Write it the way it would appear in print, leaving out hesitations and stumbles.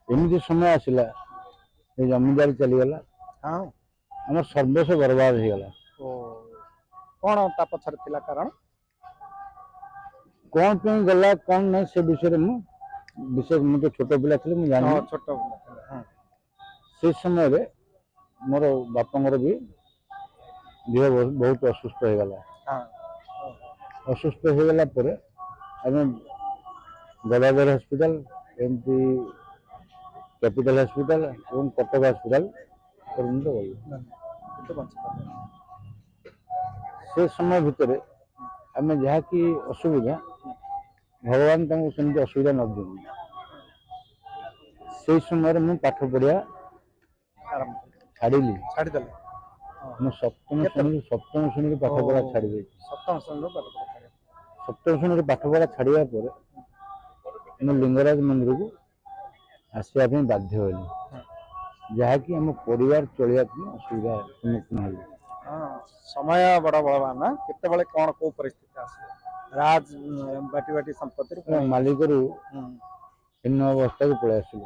एमती समय आसला ये जमींदारी चलीगला हाँ आम सर्वस्व बर्बाद हो गला। ओ कौन ता पछर थिला कारण कौन पे गला कौन नहीं से विषय मुझे तो छोट पिला थे मुझे जानी छोट हाँ से समय रे मोर बापांगर भी देह बहुत असुस्थ हो गला। हाँ असुस्थ हो गला पर आम गदाधर हॉस्पिटल एमती कैपिटल हॉस्पिटल और कटक हॉस्पिटल पर्यंत गलु। तो बंच पाले से समय भितर आम जहाँ की असुविधा भगवान तुमको सेमती असुविधा न दिखु से समय मुझे पाठ पढ़िया आरंभ छाड़ी छाड़ी दले मैं सप्तम श्रेणी पाठ पढ़ा छाड़ी देती। सप्तम श्रेणी पाठ पढ़ा सप्तम श्रेणी पाठ पढ़ा छाड़ा पर मैं लिंगराज मंदिर को आसवा बाध्य होली जहाँकि आम परिवार चलिया असुविधा सम्मुखीन हल। हाँ समय बड़ा बलवान ना केते बळे कोन को परिस्थिति आसे राज बाटी बाटी संपत्ति मालिक हीन अवस्था को पलि आसल